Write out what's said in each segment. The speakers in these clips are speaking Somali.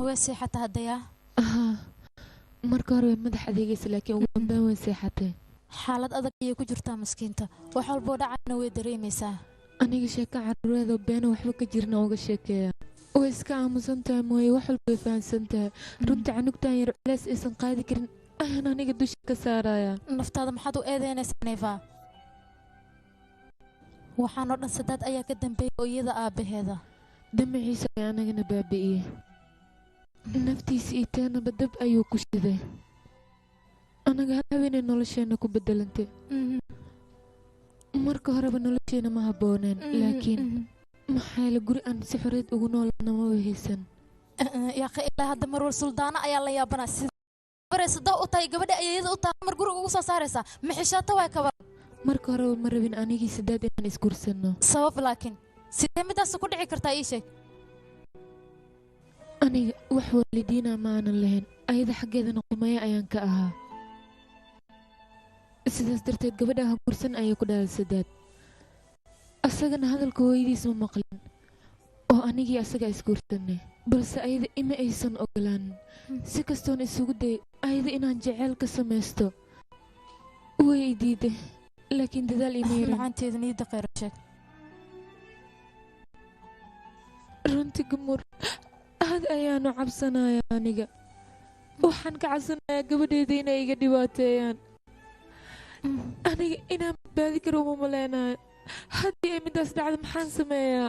ويسي حتى هديا marka hore madax adeegaysa laakiin ugu dambeyn way seexatay xaalad adag ayay ku jirtaa maskiinta wax walba dhacayna way dareemaysaa aniga sheeka caruureeda beena waxba ka jirna uga sheekeeya way iska aamusan tahay mooye wax walba way fahansan tahay runta canugtan yar culays aysan qaadi karin ayaan aniga dusha ka saaraya naftaada maxaad u eedeynaysaa neefa waxaan oo dhan sadaad ayaa ka dambeeyay oo iyada aabaheeda damaciisa ayaa anagana baabi'iyey naftiisa iyo teenaba dab ayuu ku shiday anaga haweenay nolosheena ku bedelantay marka horeba nolosheena ma habbooneen laakiin maxaa la guri aan si xorriyad ugu noolana ma wehaysan yaaqi ilaa hadda marwal suldaana ayaa la yaabanaa sida bareysada u tahay gabadha ayayada u tahay mar guriga ugu soo saaraysaa maxishaata waa kabar marka horeba ma rabin anigii sadaad inaan isgursano sabab laakiin sidee midaas ku dhici kartaa ii sheeg aniga wax waalidiina ma aanan lahayn ayada xaggeedana qumaya ayaan ka ahaa sidaas darteed gabadha gursan ayay ku dhalay sadaad asagana hadalka hooyadiis ma maqlin oo anigii asaga isguursanay balse ayada ima aysan ogolaan si kastoon isugu day ayada inaan jeceyl ka samaysto way i diiday laakiin dadaal ima yaran macaanteeda niyadda khayr sheeg runtii gumur aad ayaanu cabsanaya aniga waxaan ka cabsanayaa gabadheeda inay iga dhibaateeyaan aniga inaan badbaadi karo uma maleynayo haddii ay midaas dhacdo maxaan sameeyaa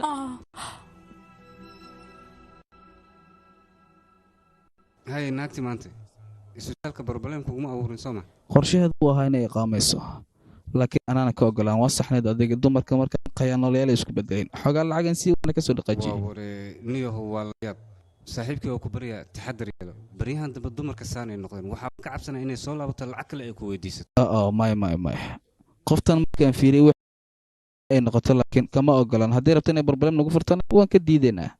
hay naagti maanta isbitaalka barbalem kuguma abuurin sooma qorshaheedu uu ahaa inay iqaamayso laakiin anaana ka ogolaan waa saxneed adiga dumarka markaan qayaanoolayaal isku bedelin xogaa lacagan sii wana ka soo dhaqaajiyey waa ware niyaho waa la yaab saaxiibkii oo ku barya taxadar yeelo baryahan dambe dumarka saanay noqdeen waxaa ka cabsanaya inay soo laabato lacag kale ay ku weydiisato may qoftan markaan fiiriyey ay noqoto laakiin kama ogolaan haddii rabto inay barbalem nagu furtana waan ka diidaynaa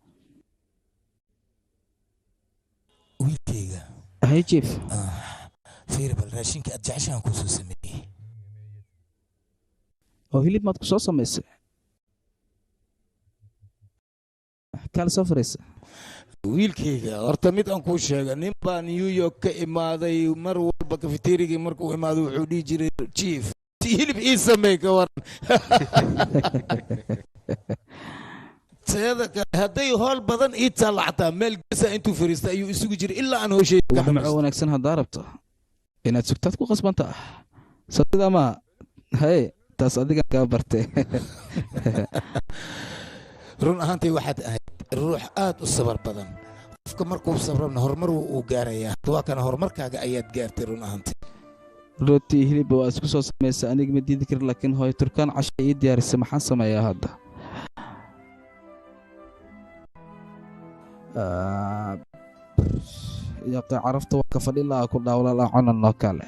wiilkayga hay jief fiir bal raashinka aad jeceshaan kuu soo sameeyey oo hilib maad ku soo samaysay kaala soo faraysa wiilkayga horta mid aan kuu sheega nin baa New York ka imaaday mar walba kafeterigii markuu imaado wuxuu dhihi jiray chief hilib ii sameey ka waran hadday howl badan ii taalla xataa meel gesa intuu fariistay ayuu isugu jiray ilaa aan hooshey ka xamaco wanaagsan haddaa rabto inaad sugtaad ku qasbanta sabida ma hay taas adiga kaa bartay run ahaantii waxaad ahayd ruux aad u sabar badan qofka markuu sabrana horumar uu gaarayaa waa kana horumarkaaga ayaad gaartay run ahaantii rooti hilib waa isku soo samaysa aniga ma diidi karin laakiin hooyo turkaan casho ii diyaarisay maxaan sameeyaa hadda yaqi carafta waa ka fadhi laa ku dhaawla la cunan noo kale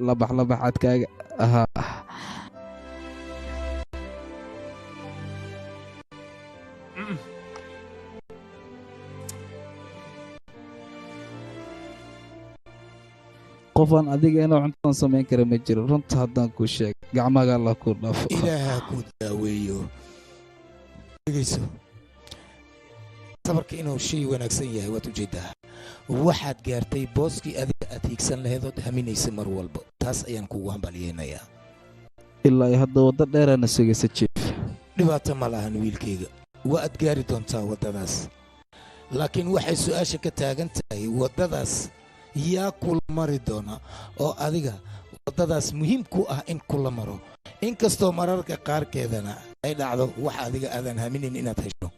labaxadkaaga ahaa qofaan adiga inuu cuntadan samayn kara ma jiro runta haddaan kuu sheeg gacmaga alla ku dhaafo ilaaha ku daaweeyo dhegayso sabarka inuu shay wanaagsan yahay waad ujeeddaa waxaad gaartay booskii adiga aad hiigsan lahayd ood haminaysa mar walba taas ayaan kugu hambalyeynayaa ilaa iyo hadda waddo dheeraana sugaysa jief dhibaato ma lahan wiilkayga waa aad gaari doontaa waddadaas laakiin waxay su'aasha ka taagan tahay waddadaas yaa kula mari doona oo adiga waddadaas muhiim ku ah in kula maro inkastoo mararka qaarkeedana ay dhacdo wax adiga aadan haminin inaad hesho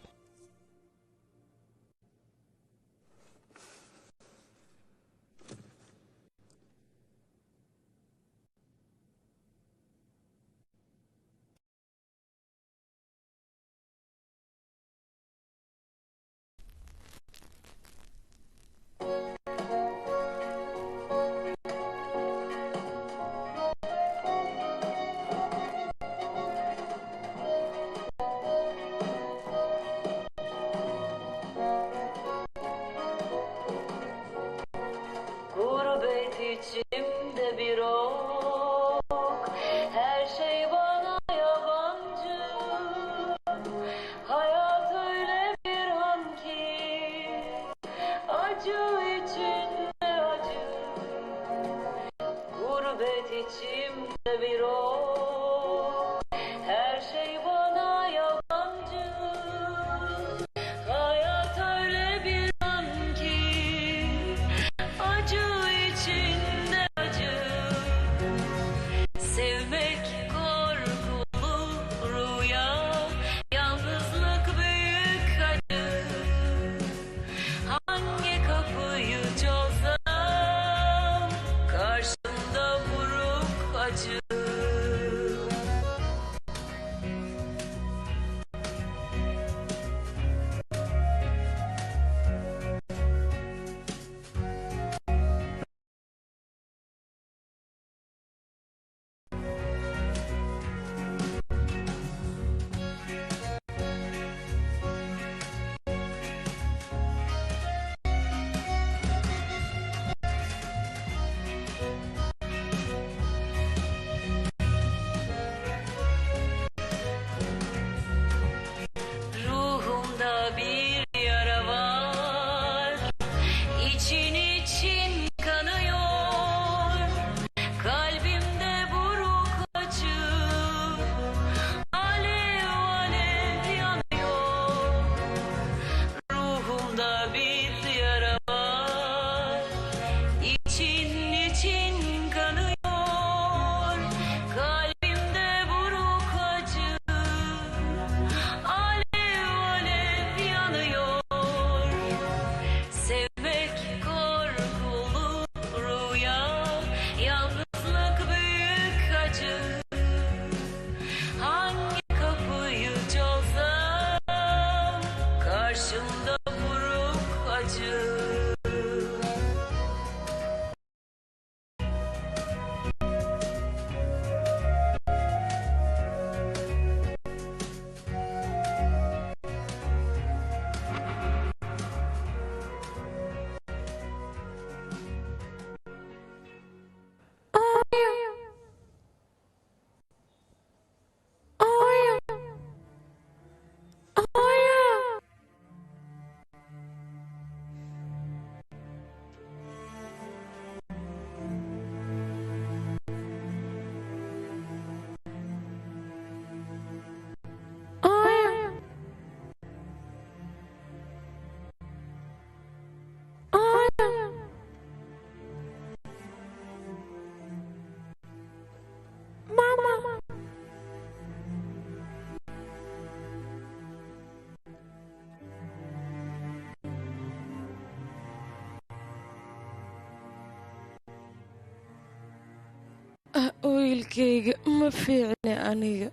wiilkayga ma fiicne aniga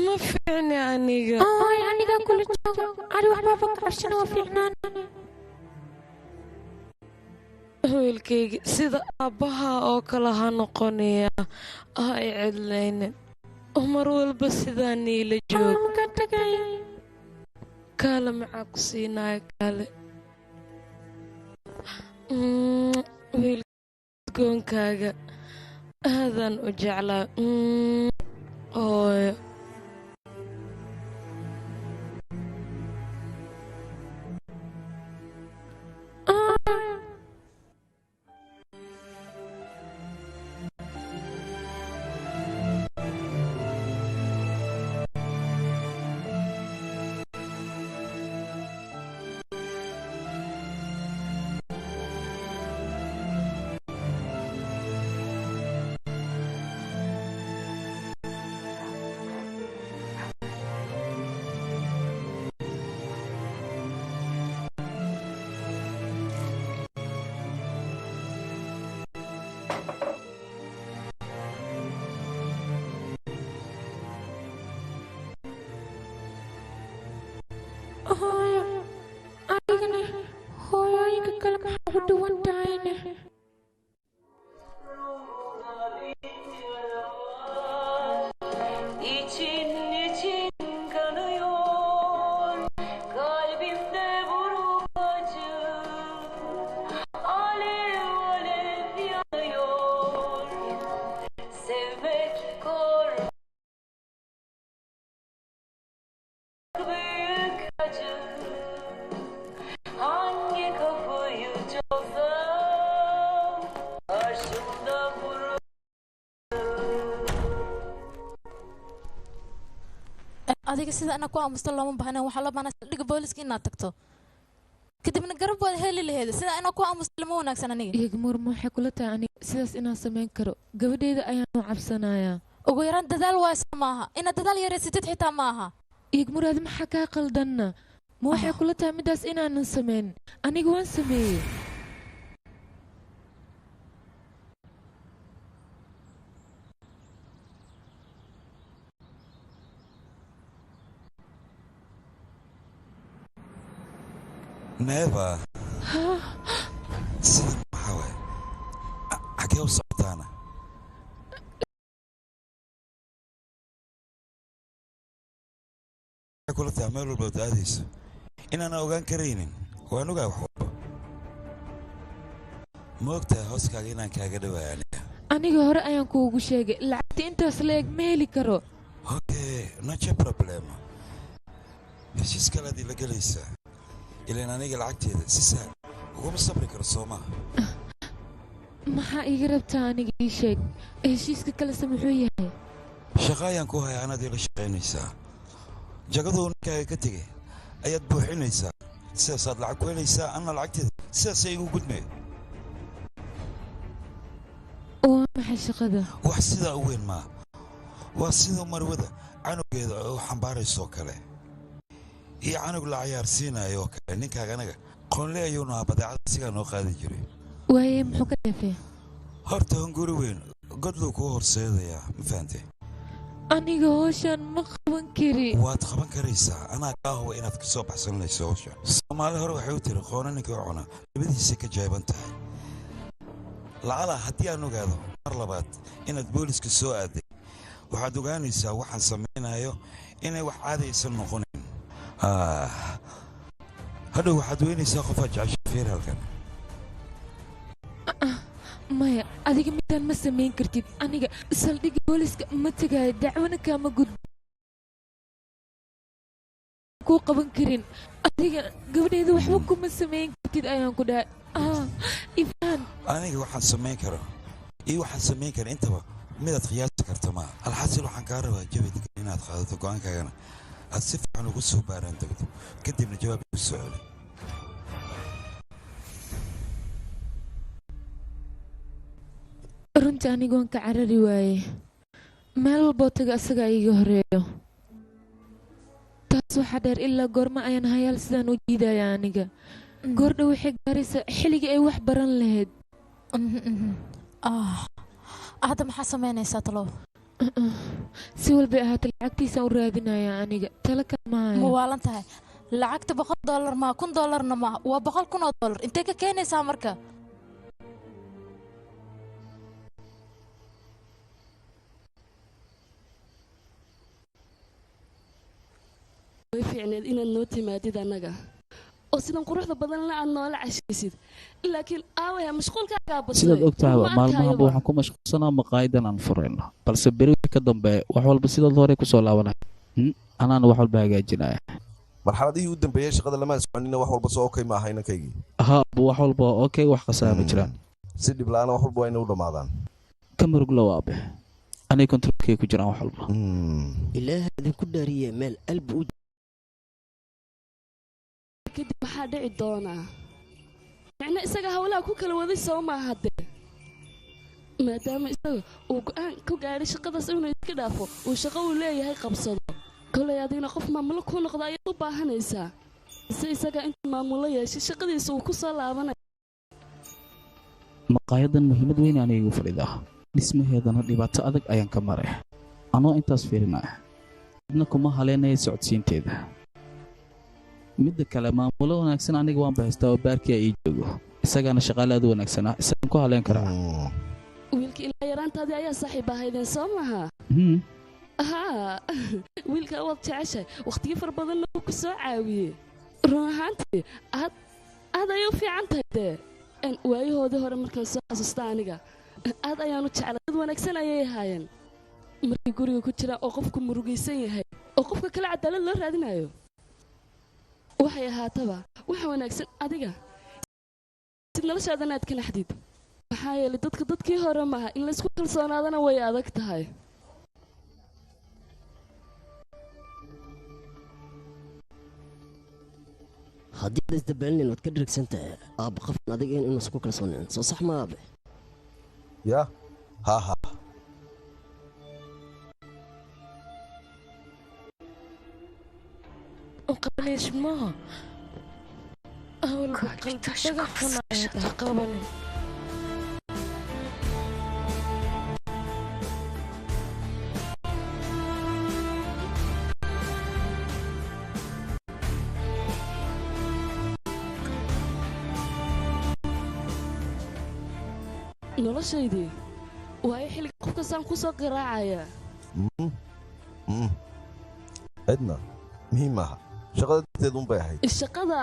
ma fiicne aniga aniga kula joogo ari waxba fakashana waa fiicnaan wiilkayga sida aabbaha oo kale ha noqonaya ha ay cidlaynin mar walba sidaa niila joog kaale maxaa ku siinaya kaale wiilgoonkaaga aadaan u jeclaa hooyo adiga sida ana ku aamusto looma baahna waxa la baahnaa dhiga booliska inaad tagto kadibna garab waad heli lahayd sida ana ku aamusto lama wanaagsan aniga igmur maxay kula tahay aniga sidaas inaan sameyn karo gabadheeda ayaan u cabsanayaa ugu yaraan dadaal waa maaha ina dadaal yareysatid xitaa maaha igmur aad maxaa kaa qaldanna ma waxay kula tahay midaas inaanan sameyn aniga waan sameeyey neeva sida maxaa waay xagee u socotaana waxay kula tahay meel walba wad aadayso inaana ogaan karaynin waan ogaa wax walba ma ogtahay hooskaaga inaan kaaga dhawaaya aniga hore ayaan kuugu sheegay lacagta intaas la eg ma heli karo okay noche problema heshiis kalead ila gelaysaa ilaan aniga lacagteeda si sahal uguma sabri karo soo maaha maxaa iiga rabtaa aniga ii sheeg heshiiska kalese muxuu yahay shaqo ayaan ku haya anaad ila shaqaynaysaa jagaduu ninkaaga ka tegay ayaad buuxinaysaa sidaasaad lacag ku helaysaa anna lacagteeda sidaasay igu gudmee waa maxay shaqada wax sidaa u weyn maa waa sida marwada canugeeda oo xambaaraysoo kale iyo canug la cayaarsiinayo oo kale ninkaaga anaga qoonle ayuunu ahaa badeecada sigaa noo qaadi jiray waaye muxuu ka dheefee horta hunguri weyn godluu kuu horseedayaa ma fahantay aniga howshaan ma qaban kari waad qaban karaysaa anaa kaa huba inaad ka soo baxsanayso howshaan soomaali hore waxay u tiri qoona ninkii cuna labadiisay ka jaaban tahay lacala haddii aan ogaado mar labaad inaad booliska soo aaday waxaad ogaanaysaa waxaan samaynayo inay wax caadaysan noqonayn hadhow waxaad weynaysaa qofaad jecesha fiir halkan maya adiga midaan ma samayn kartid aniga saldhigga booliska ma tegaayo dacwana kaama gudbo kuu qaban karin adiga gabadheeda waxba kuma samayn kartid ayaan ku dhahay ifaan aniga waxaan samayn karo iyo waxaan samayn kara intaba midaad qiyaasi karta maaha alxasil waxaan kaa rabaa jawi degan inaad qaadato go'aankaagana aad si fiican ugu soo baaraan degto kadibna jawaab igu soo celi runtii anigoon ka carari waaye meel walboo taga asagaa iiga horeeyo taas waxaa dheer ilaa goorma ayaan hayaal sidaan u jiidaya aniga goordha waxay gaaraysaa xilligii ay wax baran lahayd hadda maxaa samaynaysaa talow si walbay ahaatay lacagtiisaan u raadinayaa aniga tala kale ma maayo waalan tahay lacagta $100 ma $1,000 ma waa $100,000 intee ka keenaysaa marka way fiicneed inaad noo timaadid annaga oo sidan quruxda badanna aad noola cashaysid laakiin aawaya mashquulkaagaa batay sidaad ogtahay maalmahanba waxaan ku mashquulsanaa maqaayadan aan furayno balse beri wixii ka dambeeya wax walba sidaad hore ku soo laabanaya anaana wax walba hagaajinaya marxaladihii u dambeeyay shaqada lama soconina wax walba soo okay ma aha inankaygii haa wax walba okay wax khasaara ma jiraan si dhib la'aan wax walba waa inay u dhammaadaan ka murugla waabe anay kontrolkay ku jiraan wax walba ilaahay idinku dhaariye meel alba u kadib maxaa dhici doonaa macna isaga hawlaha ku kala waday soo maaha dee maadaama isaga uu go'aan ku gaadhay shaqadaas inuu iska dhaafo uu shaqo uu leeyahay qabsado kolay adigna qof maamulo ku noqda ayaad u baahanaysaa ise isaga intuu maamulo yeeshay shaqadiisa uu ku soo laabanaya maqaayadan muhiimad weyn aan iigu fadhidaa dhismaheedana dhibaato adag ayaan ka maray anoo intaas fiirinaya midna kuma haleynaya socodsiinteeda midda kale maamulo wanaagsan aniga waan bahaystaa oo baarkiya ii joogo isagaana shaqaale aad u wanaagsanaa isagaan ku haleyn karaa wiilka ilaa yaraantaadii ayaa saaxiib ahaydeen soo maha haa wiilka waad jeceshahay wakhtiyo far badanna uu ku soo caawiyey run ahaantii aad ayay u fiican tahay dee waayahoodii hore markaan soo xasuusta aniga aad ayaanu jeclay dad wanaagsan ayay ahaayeen markay guriga ku jiraan oo qofku murugaysan yahay oo qofka kale cadaalad loo raadinayo waxay ahaataba waxa wanaagsan adiga sid noloshaadana aad ka naxdid maxaa yeelay dadka dadkii hore maaha in laysku kalsoonaadana way adag tahay haddii aad isdabaalinayn waad ka dhirigsan tahay aabba qofkan adiga inuu isku kalsoonayn soo sax ma aabe ya ha قبليش ما أول بقلب تقفنا قبل noloshaydii waayo xilliga qof kastaan ku soo qiraacaya cidna muhiim maaha shaqada darteed un bay ahayd shaqada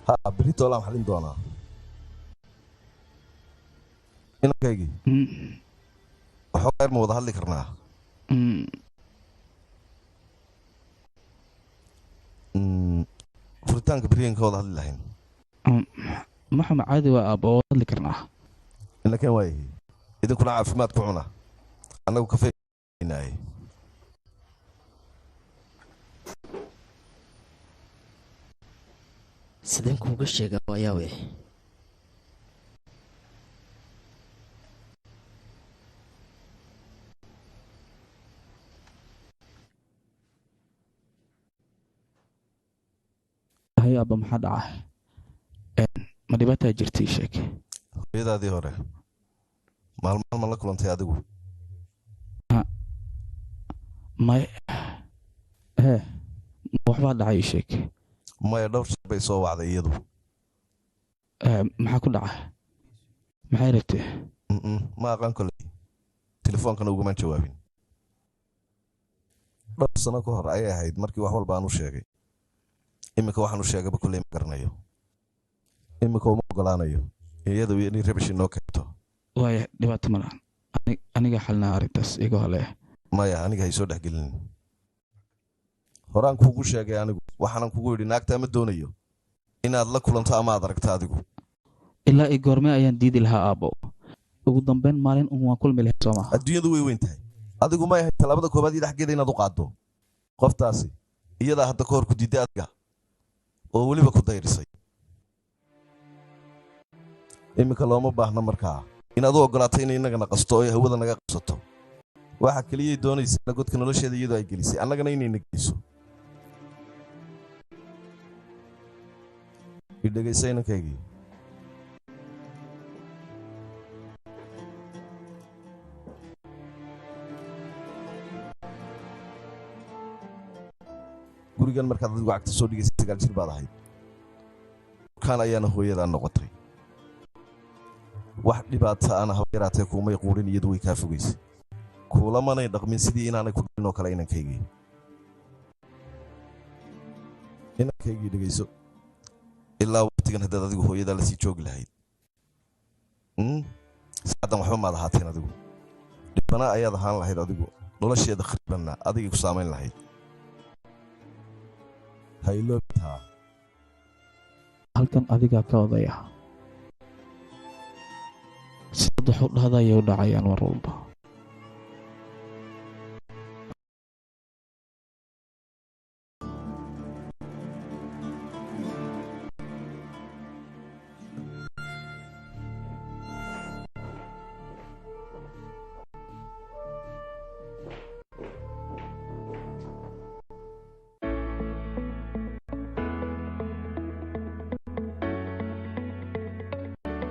ha beritolaan xalin doonaa inankaygii waxoogaa yar ma wada hadli karnaa furitaanka beryahan ka wada hadli lahayn maxama caadi waa aabba oo hadli karnaa inankeen waayahay idinkuna caafimaad ku cuna annagu kafeynaaye sideen kuuga sheegaa waayaawe hay aabba maxaa dhaca ma dhibaataa jirta ii sheeg hooyadaadii hore maalmahan ma la kulantay adigu may waxbaa dhacay ii sheeg maya dhowr jeer bay soo wacday iyadu maxaa ku dhaca maxay rabtee ma aqaan koley telefoonkana ugamaan jawaabin dhowr sano ka hor ayay ahayd markii wax walba aan u sheegay iminka waxaan u sheegaba koley ma garanayo iminka uma ogolaanayo iyadu inay rabish inoo keento waaya dhibaato malahan aniga xalinaa arrintaas iga hole maya aniga hay soo dhexgelinin horaan kuugu sheegay anigu waxaanan kugu yidhi naagta ma doonayo inaad la kulanto ama aad aragto adigu ilaa ii goorme ayaan diidi lahaa aabbo ugu dambeyn maalin waan kulmi lahayd soo maha adduunyadu way weyn tahay adigu may ahayd tallaabada koobaad iyo dhexgeeda inaad u qaaddo qoftaasi iyadaa hadda ka hor ku diidday adiga oo weliba ku dayrisay iminka looma baahna markaa inaad u oggolaatay inay innagana qasto oo ay hawada naga qabsato waxa keliyay doonaysaa godka nolosheeda iyadoo ay gelisay annagana inayna geliso idhegaysa inankaygii gurigan markaad adigu cagta soo dhigaysay 9 jir baad ahayd kaan ayaana hooyadaa noqotay wax dhibaato aan haba yaraatee kuumay quudhin iyadu way kaa fogaysay kuulamanay dhaqmin sidii inaanay ku dhalin oo kale inankaygii dhegayso ilaa waqtigan haddaad adigu hooyadaa la sii joogi lahayd saadan waxba maad ahaateen adigu dhibana ayaad ahaan lahayd adigu nolosheeda kharibanna adigay ku saamayn lahayd hayloobitaa halkan adigaa ka odaya saddex u dhahda ayay u dhacayaan mar walba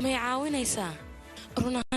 may caawinaysaa run ahaan